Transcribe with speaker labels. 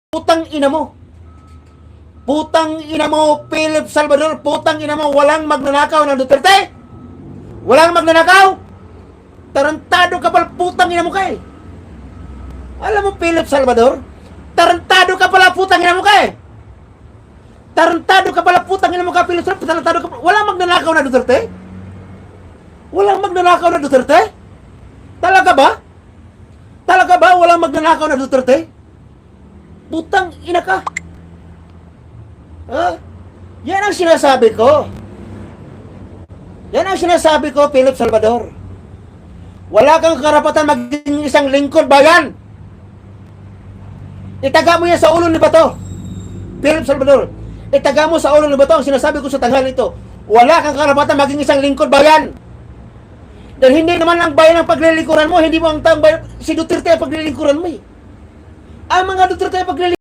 Speaker 1: Putang ina mo. Putang ina mo, Philip Salvador. Putang ina mo, walang magnanakaw ng Duterte. Walang magnanakaw. Tarantado ka pala, putang ina mo ka eh. Alam mo, Philip Salvador, tarantado ka pala, putang ina mo ka eh. Tarantado ka pala, putang ina mo ka, Philip Salvador. Tarantado ka pala. Walang magnanakaw na Duterte. Walang magnanakaw na Duterte. Talaga ba? Talaga ba walang magnanakaw na Duterte? Putang ina ka. Ha? Yan ang sinasabi ko. Yan ang sinasabi ko, Philip Salvador. Wala kang karapatan maging isang lingkod bayan. Itaga mo yan sa ulo ni Bato. Philip Salvador, itaga mo sa ulo ni Bato ang sinasabi ko sa tanghali ito. Wala kang karapatan maging isang lingkod bayan. Dahil hindi naman ang bayan ang paglilingkuran mo, hindi mo ang taong bayan, si Duterte ang paglilingkuran mo eh. Ang mga Duterte ang paglilingkuran